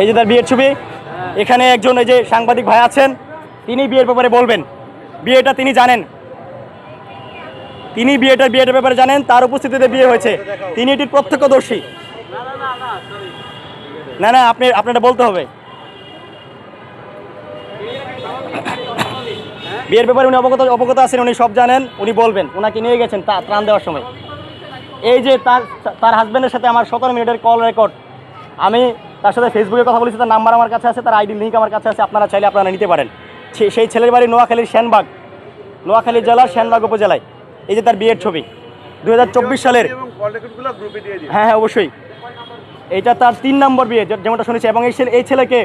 এই যে তার বিয়ের ছবি। এখানে একজন এই যে সাংবাদিক ভাই আছেন, তিনি বিয়ের ব্যাপারে বলবেন। বিয়েটা তিনি জানেন, তিনি বিয়েটার ব্যাপারে জানেন, তার উপস্থিতিতে বিয়ে হয়েছে, তিনি এটির প্রত্যক্ষদর্শী। না না, আপনারা বলতে হবে। বিয়ের ব্যাপারে উনি অবগত আছেন, উনি সব জানেন, উনি বলবেন। ওনাকে নিয়ে গেছেন ত্রাণ দেওয়ার সময়। এই যে তার হাজব্যান্ডের সাথে আমার 17 মিনিটের কল রেকর্ড। আমি তার সাথে ফেসবুকে কথা বলেছি, তার নাম্বার আমার কাছে আছে, তার আইডি লিঙ্ক আমার কাছে আছে, আপনারা চাইলে আপনারা নিতে পারেন। সেই ছেলের বাড়ি নোয়াখালীর সেনবাগ, নোয়াখালী জেলার সেনবাগ উপজেলায়। এই যে তার বিয়ের ছবি 2024 সালের। হ্যাঁ হ্যাঁ, অবশ্যই। এইটা তার 3 নম্বর বিয়ে, যেমনটা শুনেছি। এবং এই ছেলেকে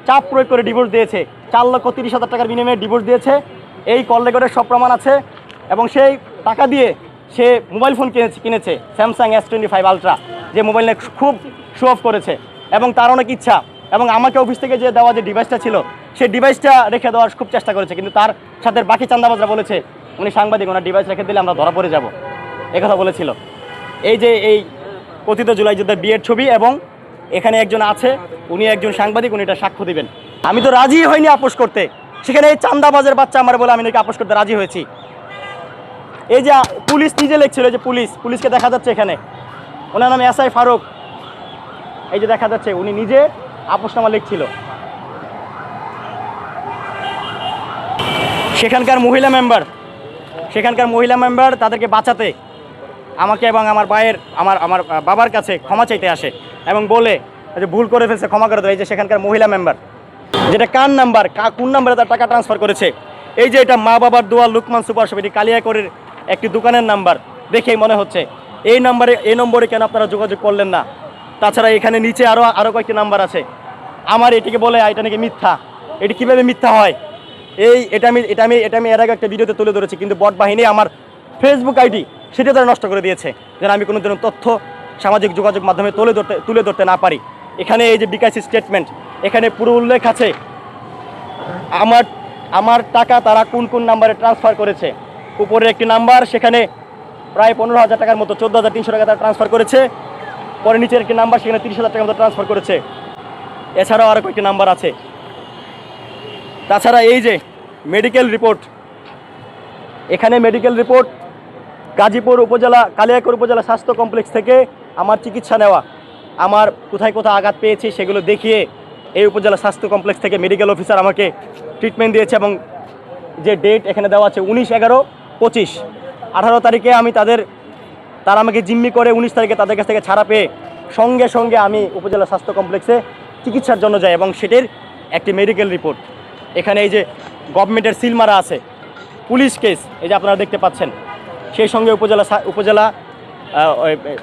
চাপ প্রয়োগ করে ডিভোর্স দিয়েছে, 4,30,000 টাকার বিনিময়ে ডিভোর্স দিয়েছে। এই কল রেকর্ডের সব প্রমাণ আছে। এবং সেই টাকা দিয়ে সে মোবাইল ফোন কিনেছে, স্যামসাং S25 আলট্রা, যে মোবাইল নিয়ে খুব শো অফ করেছে। এবং তার অনেক ইচ্ছা, এবং আমাকে অফিস থেকে যে দেওয়া যে ডিভাইসটা ছিল, সেই ডিভাইসটা রেখে দেওয়ার খুব চেষ্টা করেছে। কিন্তু তার সাথে বাকি চান্দাবাজরা বলেছে, উনি সাংবাদিক, ওনার ডিভাইস রেখে দিলে আমরা ধরা পড়ে যাব, একথা বলেছিল। এই যে এই কথিত জুলাই যোদ্ধার বিয়ের ছবি। এবং এখানে একজন আছে, উনি একজন সাংবাদিক, উনি এটা সাক্ষ্য দিবেন। আমি তো রাজি হইনি আপোষ করতে, সেখানে এই চান্দাবাজের বাচ্চা আমার বলে আমি নাকি আপোষ করতে রাজি হয়েছি। এই যে পুলিশ নিজে লিখছিল, যে পুলিশকে দেখা যাচ্ছে এখানে, ওনার নাম SI ফারুক। এই যে দেখা যাচ্ছে, উনি নিজে আপোষনামা লিখছিল। সেখানকার মহিলা মেম্বার তাদেরকে বাঁচাতে আমাকে এবং আমার আমার বাবার কাছে ক্ষমা চাইতে আসে এবং বলে যে ভুল করে ফেলছে, ক্ষমা করে দেয়। এই যে সেখানকার মহিলা মেম্বার, যেটা কোন নাম্বারে তার টাকা ট্রান্সফার করেছে। এই যে এটা মা বাবার দোয়া লুকমান সুপার শপ, এটি কালিয়াকৈরের একটি দোকানের নাম্বার দেখেই মনে হচ্ছে। এই নম্বরে কেন আপনারা যোগাযোগ করলেন না? তাছাড়া এখানে নিচে আরও কয়েকটি নাম্বার আছে। আমার এটিকে বলে এটা নাকি মিথ্যা। এটি কীভাবে মিথ্যা হয়? এটা আমি এর আগে একটা ভিডিওতে তুলে ধরেছি, কিন্তু বট বাহিনী আমার ফেসবুক আইডি সেটা তারা নষ্ট করে দিয়েছে, যেন আমি কোনো ধরনের তথ্য সামাজিক যোগাযোগ মাধ্যমে তুলে ধরতে না পারি। এখানে এই যে বিকাশ স্টেটমেন্ট, এখানে পুরো উল্লেখ আছে আমার টাকা তারা কোন নাম্বারে ট্রান্সফার করেছে। উপরে একটি নাম্বার, সেখানে প্রায় 15,000 টাকার মতো, 14,300 টাকা তারা ট্রান্সফার করেছে। পরে নিচের একটি নাম্বার, সেখানে 30,000 টাকার মতো ট্রান্সফার করেছে। এছাড়াও আরও কয়েকটি নাম্বার আছে। তাছাড়া এই যে মেডিকেল রিপোর্ট, এখানে মেডিকেল রিপোর্ট গাজীপুর উপজেলা কালিয়াকৈর উপজেলা স্বাস্থ্য কমপ্লেক্স থেকে আমার চিকিৎসা নেওয়া, আমার কোথায় আঘাত পেয়েছি সেগুলো দেখিয়ে এই উপজেলা স্বাস্থ্য কমপ্লেক্স থেকে মেডিকেল অফিসার আমাকে ট্রিটমেন্ট দিয়েছে। এবং যে ডেট এখানে দেওয়া আছে 19/11/25, 18 তারিখে আমি তারা আমাকে জিম্মি করে 19 তারিখে তাদের কাছ থেকে ছাড়া পেয়ে সঙ্গে আমি উপজেলা স্বাস্থ্য কমপ্লেক্সে চিকিৎসার জন্য যাই। এবং সেটির একটি মেডিকেল রিপোর্ট এখানে এই যে গভর্নমেন্টের সিল মারা আছে, পুলিশ কেস, এই যে আপনারা দেখতে পাচ্ছেন। সেই সঙ্গে উপজেলা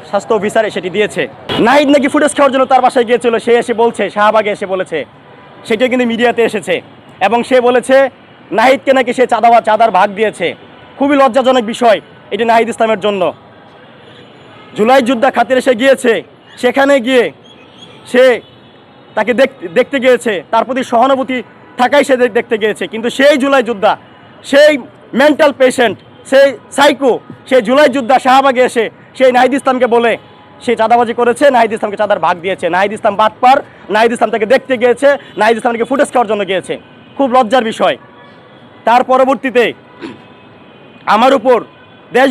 স্বাস্থ্য অফিসার সেটি দিয়েছে। নাহিদ নাকি ফুটেজ খাওয়ার জন্য তার বাসায় গিয়েছিল, সে এসে বলছে, শাহবাগে এসে বলেছে, সেটাই কিন্তু মিডিয়াতে এসেছে। এবং সে বলেছে নাহিদকে নাকি সে চাঁদার ভাগ দিয়েছে। খুবই লজ্জাজনক বিষয় এটি নাহিদ ইসলামের জন্য। জুলাই যোদ্ধা খাতিরে সে গিয়েছে, সেখানে গিয়ে সে তাকে দেখতে গিয়েছে, তার প্রতি সহানুভূতি থাকাই সে দেখতে গিয়েছে। কিন্তু সেই জুলাই যোদ্ধা, সেই মেন্টাল পেশেন্ট, সেই সাইকো, সেই জুলাই যোদ্ধা শাহবাগে এসে সেই নাহিদ ইসলামকে বলে সে চাঁদাবাজি করেছে, নাহিদ ইসলামকে চাঁদার ভাগ দিয়েছে। নাহিদ ইসলাম বাটপার, নাহিদ ইসলাম তাকে দেখতে গিয়েছে, নাহিদ ইসলামকে ফুটেজ খাওয়ার জন্য গিয়েছে। খুব লজ্জার বিষয়। তার পরবর্তীতে আমার উপর দেশ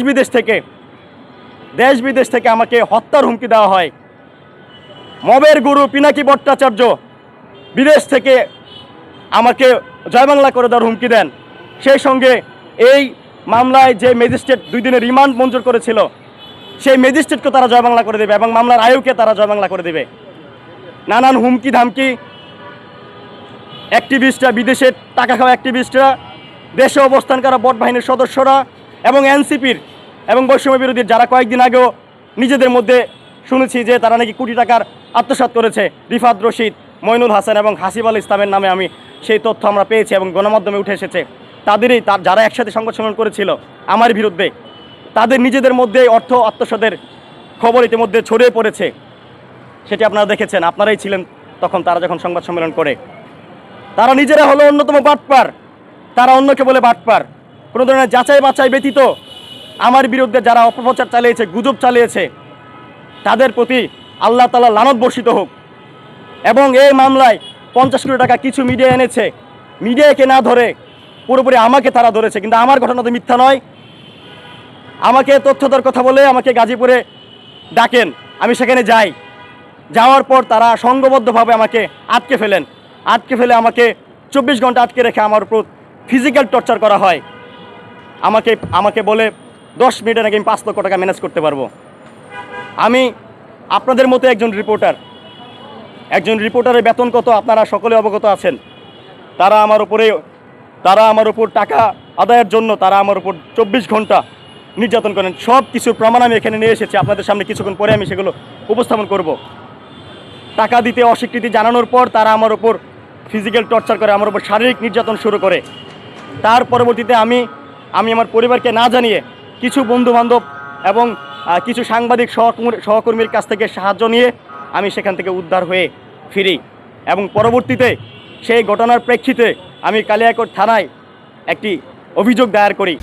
বিদেশ থেকে আমাকে হত্যার হুমকি দেওয়া হয়। মবের গুরু পিনাকি ভট্টাচার্য বিদেশ থেকে আমাকে জয়বাংলা করে দেওয়ার হুমকি দেন। সেই সঙ্গে এই মামলায় যে ম্যাজিস্ট্রেট 2 দিনের রিমান্ড মঞ্জুর করেছিল, সেই ম্যাজিস্ট্রেটকে তারা জয়বাংলা করে দেবে এবং মামলার আয়ুকে তারা জয়বাংলা করে দেবে। নানান হুমকি ধামকি। অ্যাক্টিভিস্টরা, বিদেশের টাকা খাওয়া অ্যাক্টিভিস্টরা, দেশে অবস্থান করা বট বাহিনীর সদস্যরা এবং এনসিপির এবং বৈষম্য বিরোধীর যারা কয়েকদিন আগেও নিজেদের মধ্যে শুনেছি যে তারা নাকি কোটি টাকার আত্মসাৎ করেছে, রিফাত রশিদ, মইনুল হাসান এবং হাসিব আল ইসলামের নামে আমি সেই তথ্য আমরা পেয়েছি এবং গণমাধ্যমে উঠে এসেছে। যারা একসাথে সংবাদ সম্মেলন করেছিল আমার বিরুদ্ধে, তাদের নিজেদের মধ্যে অর্থ আত্মসাতের খবর ইতিমধ্যে ছড়িয়ে পড়েছে। সেটি আপনারা দেখেছেন, আপনারাই ছিলেন তখন তারা যখন সংবাদ সম্মেলন করে। তারা নিজেরা হলো অন্যতম বাটপার, তারা অন্যকে বলে বাটপার। কোনো ধরনের যাচাই বাছাই ব্যতীত আমার বিরুদ্ধে যারা অপপ্রচার চালিয়েছে, গুজব চালিয়েছে, তাদের প্রতি আল্লাহ তাআলা লানত বর্ষিত হোক। এবং এই মামলায় 50 কোটি টাকা কিছু মিডিয়া এনেছে, মিডিয়াকে না ধরে পুরোপুরি আমাকে তারা ধরেছে। কিন্তু আমার ঘটনা তো মিথ্যা নয়। আমাকে তথ্য দেওয়ার কথা বলে আমাকে গাজীপুরে ডাকেন, আমি সেখানে যাই। যাওয়ার পর তারা সংঘবদ্ধভাবে আমাকে আটকে ফেলে আমাকে 24 ঘন্টা আটকে রেখে আমার উপর ফিজিক্যাল টর্চার করা হয়। আমাকে বলে 10 মিনিটে নাকি আমি 5 লক্ষ টাকা ম্যানেজ করতে পারবো। আমি আপনাদের মতো একজন রিপোর্টারের বেতন কত আপনারা সকলে অবগত আছেন। তারা আমার উপর টাকা আদায়ের জন্য তারা আমার উপর 24 ঘন্টা নির্যাতন করেন। সব কিছুর প্রমাণ আমি এখানে নিয়ে এসেছি, আপনাদের সামনে কিছুক্ষণ পরে আমি সেগুলো উপস্থাপন করব। টাকা দিতে অস্বীকৃতি জানানোর পর তারা আমার উপর ফিজিক্যাল টর্চার করে, আমার উপর শারীরিক নির্যাতন শুরু করে। তার পরবর্তীতে আমি আমার পরিবারকে না জানিয়ে কিছু বন্ধুবান্ধব এবং কিছু সাংবাদিক সহকর্মীর কাছ থেকে সাহায্য নিয়ে আমি সেখান থেকে উদ্ধার হয়ে ফিরি। এবং পরবর্তীতে সেই ঘটনার প্রেক্ষিতে আমি কালিয়াকৈর থানায় একটি অভিযোগ দায়ের করি।